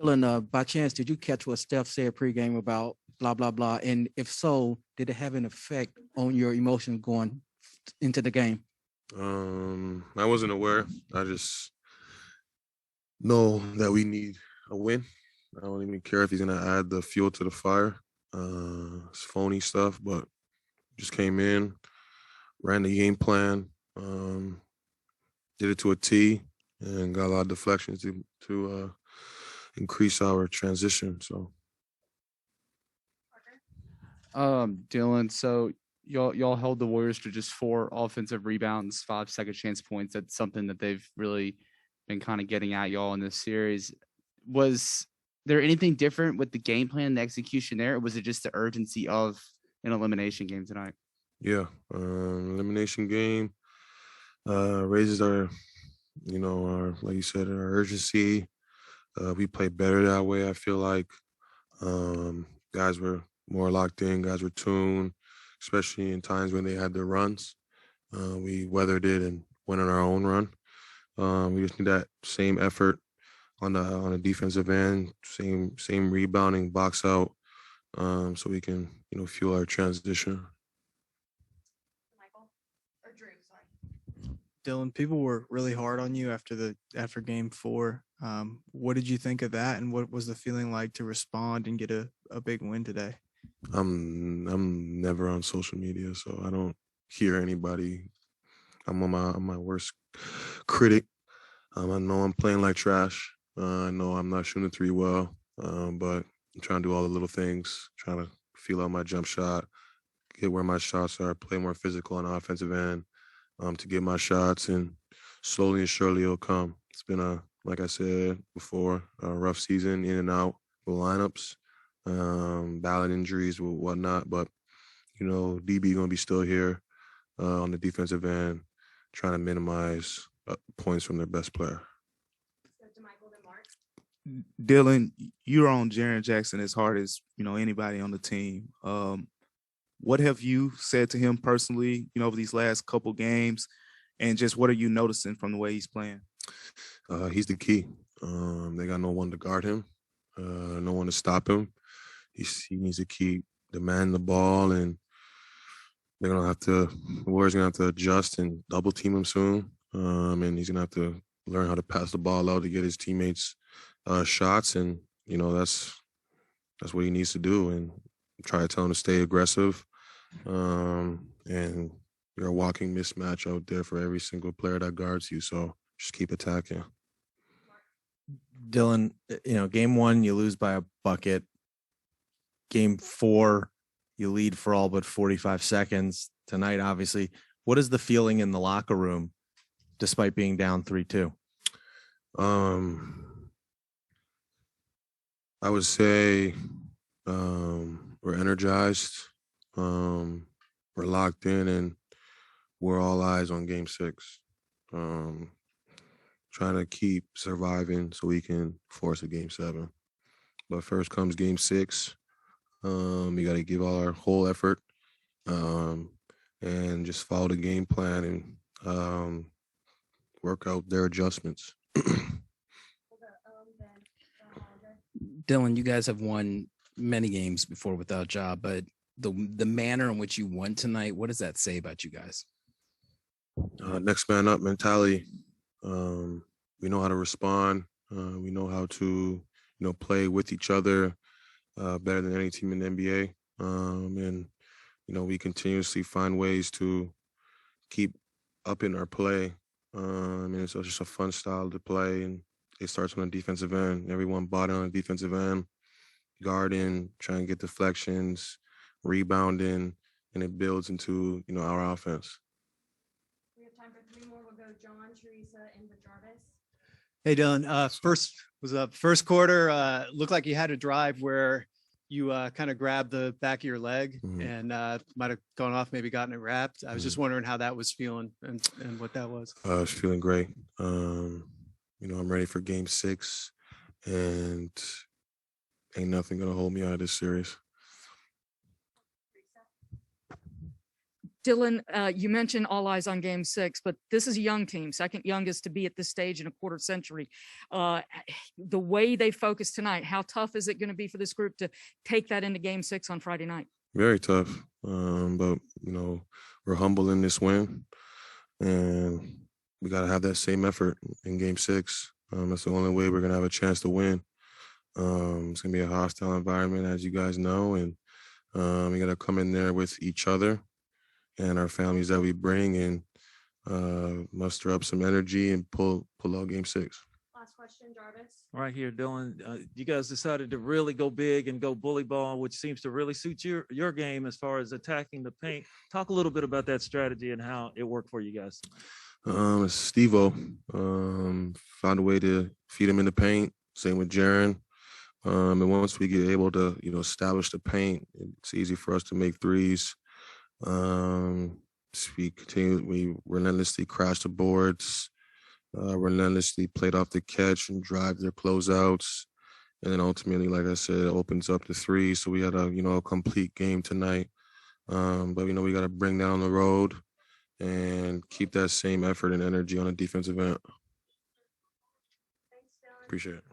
Dylan, by chance, did you catch what Steph said pregame about blah blah blah? And if so, did it have an effect on your emotions going into the game? I wasn't aware. I just know that we need a win. I don't even care if he's gonna add the fuel to the fire. It's phony stuff, but just came in, ran the game plan, did it to a T, and got a lot of deflections to increase our transition. So Dylan, so y'all held the Warriors to just 4 offensive rebounds, 5 second chance points. That's something that they've really been kind of getting at y'all in this series. Was there anything different with the game plan, the execution there, or was it just the urgency of an elimination game tonight? yeah, elimination game raises our, our, like you said, our urgency. We played better that way. I feel like guys were more locked in. Guys were tuned, especially in times when they had their runs. We weathered it and went on our own run. We just need that same effort on the defensive end, same rebounding, box out, so we can fuel our transition. Dylan, people were really hard on you after game 4. What did you think of that, and what was the feeling like to respond and get a big win today? I'm never on social media, so I don't hear anybody. I'm my worst critic. I know I'm playing like trash. I know I'm not shooting three well, but I'm trying to do all the little things, trying to feel out my jump shot, get where my shots are, play more physical on the offensive end, to get my shots, and slowly and surely it'll come. It's been like I said before, a rough season in and out with lineups, ballot injuries, whatnot. But DB gonna be still here on the defensive end, trying to minimize points from their best player. Dylan, you're on Jaren Jackson as hard as anybody on the team. What have you said to him personally, over these last couple games, and just what are you noticing from the way he's playing? He's the key. They got no one to guard him, no one to stop him. He needs to keep demanding the ball, and the Warriors gonna have to adjust and double team him soon. And he's gonna have to learn how to pass the ball out to get his teammates shots, and that's what he needs to do. And try to tell him to stay aggressive. And you're a walking mismatch out there for every single player that guards you. So just keep attacking. Dylan, game 1, you lose by a bucket. Game 4, you lead for all but 45 seconds. Tonight, obviously, what is the feeling in the locker room despite being down 3-2? I would say we're energized, we're locked in, and we're all eyes on game 6. Trying to keep surviving so we can force a game 7. But first comes game 6. We got to give all our whole effort, and just follow the game plan and work out their adjustments. Dylan, you guys have won many games before without job, but the manner in which you won tonight, what does that say about you guys? Next man up mentality. We know how to respond. We know how to, play with each other better than any team in the NBA. And we continuously find ways to keep upping our play. And it's just a fun style to play, and it starts on the defensive end. Everyone bought in on the defensive end, guarding, trying to get deflections, rebounding, and it builds into, our offense. We have time for 3 more. We'll go John, Teresa, and Jarvis. Hey, Dylan. First quarter, looked like you had a drive where you kind of grabbed the back of your leg and might have gone off, maybe gotten it wrapped. I was just wondering how that was feeling and what that was. I was feeling great. I'm ready for game 6, and ain't nothing going to hold me out of this series. Dillon, you mentioned all eyes on game 6, but this is a young team, second youngest to be at this stage in a quarter century. The way they focus tonight, how tough is it going to be for this group to take that into game 6 on Friday night? Very tough. But, we're humble in this win, and we got to have that same effort in game 6. That's the only way we're going to have a chance to win. It's going to be a hostile environment, as you guys know, and we got to come in there with each other and our families that we bring, and muster up some energy and pull out game 6. Last question, Jarvis. Right here, Dillon. You guys decided to really go big and go bully ball, which seems to really suit your game as far as attacking the paint. Talk a little bit about that strategy and how it worked for you guys. Steve-O found a way to feed him in the paint. Same with Jaren. And once we get able to, establish the paint, it's easy for us to make threes. We relentlessly crash the boards, relentlessly played off the catch and drive their closeouts. And then ultimately, like I said, it opens up the three. So we had a complete game tonight. But we got to bring down the road and keep that same effort and energy on the defensive end. Thanks, Dylan. Appreciate it.